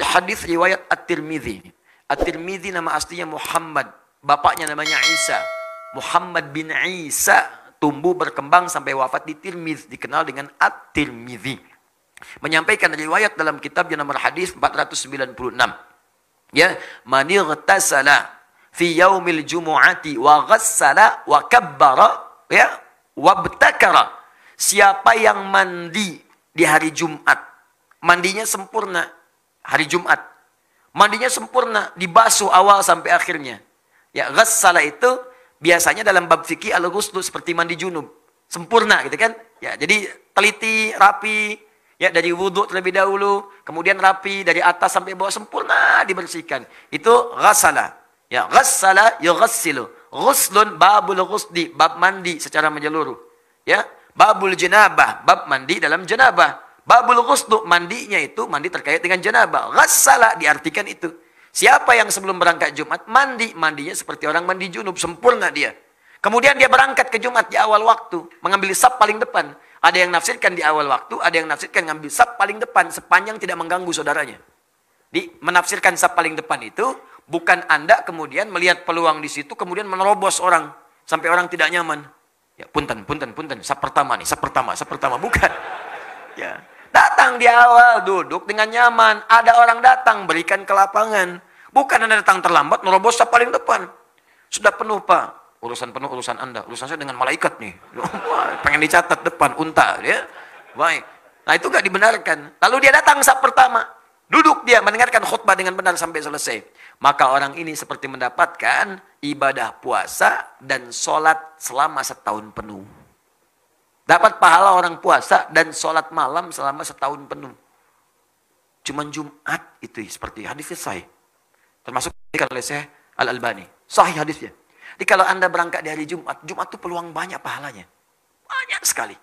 Hadis riwayat At-Tirmidzi. At-Tirmidzi nama aslinya Muhammad, bapaknya namanya Isa. Muhammad bin Isa tumbuh berkembang sampai wafat di Tirmidz, dikenal dengan At-Tirmidzi. Menyampaikan riwayat dalam kitabnya nomor hadis 496. Ya, man ightasala fi yaumil jumu'ati wa ghassala wa kabbara ya wabtakara. Siapa yang mandi di hari Jumat, mandinya sempurna hari Jumat. Mandinya sempurna, dibasuh awal sampai akhirnya. Ya, ghassala itu biasanya dalam bab fikih al-ghuslu seperti mandi junub. Sempurna gitu kan? Ya, jadi teliti, rapi, ya dari wudhu terlebih dahulu, kemudian rapi dari atas sampai bawah sempurna dibersihkan. Itu ghassala. Ya, ghassala yughassilu. Ghuslun babul ghusli, bab mandi secara menyeluruh. Ya, babul janabah, bab mandi dalam janabah. Babul ghuslu, mandinya itu mandi terkait dengan janabah. Ghassala diartikan itu. Siapa yang sebelum berangkat Jumat mandi, mandinya seperti orang mandi junub, sempurna dia. Kemudian dia berangkat ke Jumat di awal waktu, mengambil saf paling depan. Ada yang nafsirkan di awal waktu, ada yang nafsirkan ngambil saf paling depan sepanjang tidak mengganggu saudaranya. Menafsirkan saf paling depan itu bukan Anda kemudian melihat peluang di situ kemudian menerobos orang sampai orang tidak nyaman. Ya, punten, saf pertama nih, saf pertama, bukan. Ya. Datang di awal, duduk dengan nyaman. Ada orang datang, berikan ke lapangan. Bukan Anda datang terlambat, nerobos saf paling depan. Sudah penuh, Pak. Urusan penuh, urusan Anda. Urusan saya dengan malaikat nih. Pengen dicatat depan, unta. Ya. Baik. Nah, itu nggak dibenarkan. Lalu dia datang saf pertama. Duduk dia, mendengarkan khutbah dengan benar sampai selesai. Maka orang ini seperti mendapatkan ibadah puasa dan sholat selama setahun penuh. Dapat pahala orang puasa dan sholat malam selama setahun penuh. Cuman Jumat itu seperti hadisnya sahih. Termasuk oleh Syekh Al-Albani. Sahih hadisnya. Jadi kalau Anda berangkat di hari Jumat, Jumat itu peluang banyak pahalanya. Banyak sekali.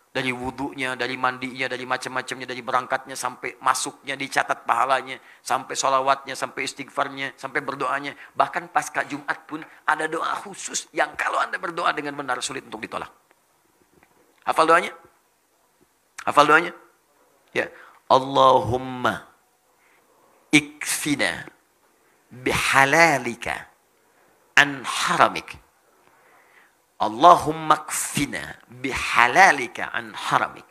Dari wudhunya, dari mandinya, dari macam-macamnya, dari berangkatnya sampai masuknya dicatat pahalanya. Sampai sholawatnya, sampai istighfarnya, sampai berdoanya. Bahkan pasca Jumat pun ada doa khusus yang kalau Anda berdoa dengan benar sulit untuk ditolak. Hafal doanya? Hafal doanya? Ya. Allahumma ikfina bihalalika an haramik. Allahumma ikfina bihalalika an haramik.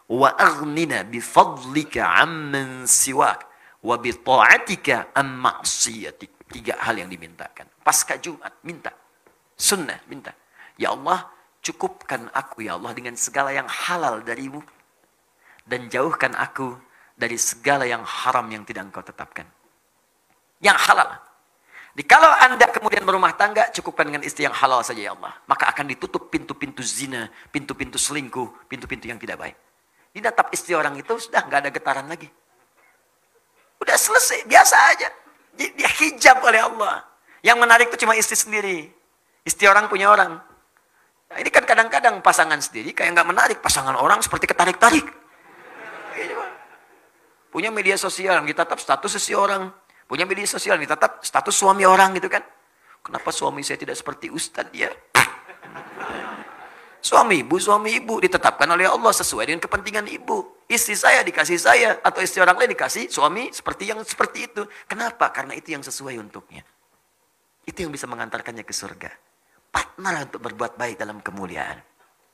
Wa aghnina bifadlika amman siwak. Wa bita'atika an ma'siyatik. 3 hal yang dimintakan. Pasca Jumat, minta. Sunnah, minta. Ya Allah, cukupkan aku ya Allah dengan segala yang halal darimu. Dan jauhkan aku dari segala yang haram yang tidak engkau tetapkan. Yang halal. Jadi kalau Anda kemudian berumah tangga, cukupkan dengan istri yang halal saja ya Allah. Maka akan ditutup pintu-pintu zina, pintu-pintu selingkuh, pintu-pintu yang tidak baik. Dinatap istri orang itu sudah nggak ada getaran lagi. Udah selesai, biasa aja. Dia hijab oleh Allah. Yang menarik itu cuma istri sendiri. Istri orang punya orang. Nah, ini kan kadang-kadang pasangan sendiri kayak nggak menarik, pasangan orang seperti ketarik-tarik. Punya media sosial, ditatap status seseorang. Punya media sosial, ditatap status suami orang gitu kan. Kenapa suami saya tidak seperti ustadz ya? Suami ibu ditetapkan oleh Allah sesuai dengan kepentingan ibu. Istri saya dikasih saya, atau istri orang lain dikasih suami seperti yang seperti itu. Kenapa? Karena itu yang sesuai untuknya. Itu yang bisa mengantarkannya ke surga. Partner untuk berbuat baik dalam kemuliaan.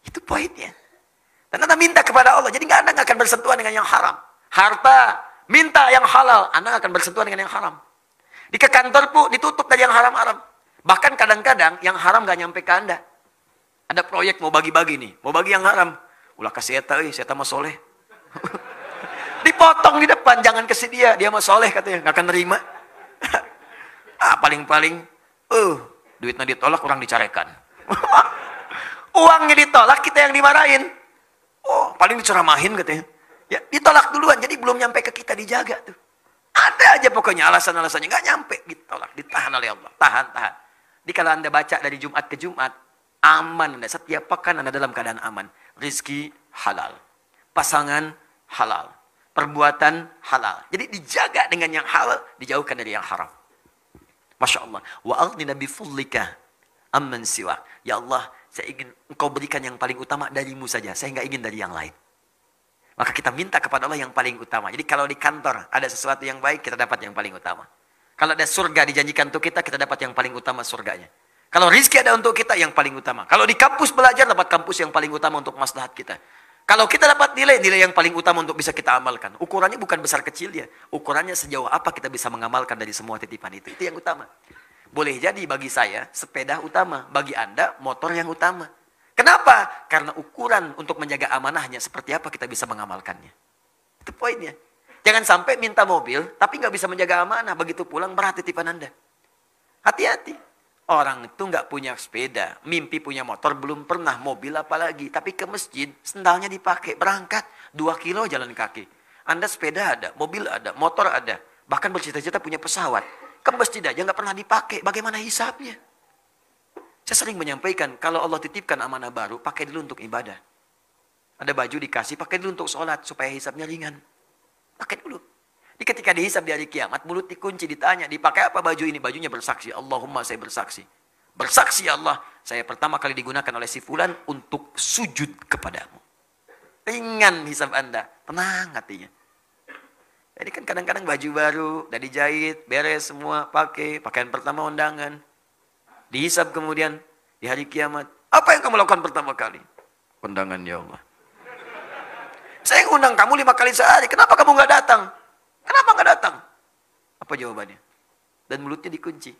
Itu poinnya. Dan Anda minta kepada Allah. Jadi Anda nggak akan bersentuhan dengan yang haram. Harta, minta yang halal. Anda nggak akan bersentuhan dengan yang haram. Di ke kantor pun ditutup dari yang haram-haram. Bahkan kadang-kadang yang haram nggak nyampe ke Anda. Ada proyek mau bagi-bagi nih. Mau bagi yang haram. Ulah kasih saya mah soleh. Dipotong di depan. Jangan kasih dia. Dia mah soleh katanya. Nggak akan nerima. Paling-paling. Duitnya ditolak, orang dicarekan. Uangnya ditolak, kita yang dimarahin. Paling diceramahin katanya. Ya, ditolak duluan, jadi belum nyampe ke kita, dijaga tuh. Ada aja pokoknya alasan-alasannya, nggak nyampe, ditolak, ditahan oleh Allah. Tahan. Jadi kalau Anda baca dari Jumat ke Jumat, aman Anda. Setiap pekan Anda dalam keadaan aman. Rizki halal. Pasangan halal. Perbuatan halal. Jadi dijaga dengan yang halal, dijauhkan dari yang haram. Masya Allah. Wa aghnina bifadlika amman siwa. Ya Allah, saya ingin engkau berikan yang paling utama darimu saja. Saya nggak ingin dari yang lain. Maka kita minta kepada Allah yang paling utama. Jadi kalau di kantor ada sesuatu yang baik, kita dapat yang paling utama. Kalau ada surga dijanjikan untuk kita dapat yang paling utama surganya. Kalau rizki ada untuk kita, yang paling utama. Kalau di kampus belajar, dapat kampus yang paling utama untuk maslahat kita. Kalau kita dapat nilai yang paling utama untuk bisa kita amalkan. Ukurannya bukan besar kecil ya. Ukurannya sejauh apa kita bisa mengamalkan dari semua titipan itu. Itu yang utama. Boleh jadi bagi saya, sepeda utama. Bagi Anda, motor yang utama. Kenapa? Karena ukuran untuk menjaga amanahnya seperti apa kita bisa mengamalkannya. Itu poinnya. Jangan sampai minta mobil, tapi nggak bisa menjaga amanah. Begitu pulang berat titipan Anda. Hati-hati. Orang itu nggak punya sepeda, mimpi punya motor, belum pernah mobil apalagi. Tapi ke masjid, sendalnya dipakai, berangkat 2 kilo jalan kaki. Anda sepeda ada, mobil ada, motor ada. Bahkan bercita-cita punya pesawat. Ke masjid aja nggak pernah dipakai, bagaimana hisapnya? Saya sering menyampaikan, kalau Allah titipkan amanah baru, pakai dulu untuk ibadah. Ada baju dikasih, pakai dulu untuk sholat, supaya hisapnya ringan. Pakai dulu. Ketika dihisap di hari kiamat, mulut dikunci, ditanya, dipakai apa baju ini? Bajunya bersaksi, Allahumma saya bersaksi. Bersaksi Allah, saya pertama kali digunakan oleh si fulan untuk sujud kepadamu. Ringan hisap Anda, tenang hatinya. Jadi kan kadang-kadang baju baru, udah dijahit, beres semua, pakai, pakaian pertama undangan. Dihisap kemudian di hari kiamat. Apa yang kamu lakukan pertama kali? Undangan ya Allah. Saya ngundang kamu 5 kali sehari. Kenapa kamu nggak datang? Kenapa nggak datang? Apa jawabannya? Dan mulutnya dikunci.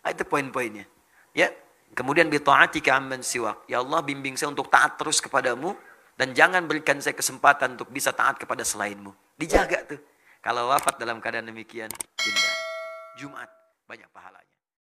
Itu poin-poinnya. Ya. Kemudian bita'atika amman siwak. Ya Allah bimbing saya untuk taat terus kepadamu. Dan jangan berikan saya kesempatan untuk bisa taat kepada selainmu. Dijaga tuh. Kalau wafat dalam keadaan demikian, indah. Jumat banyak pahalanya.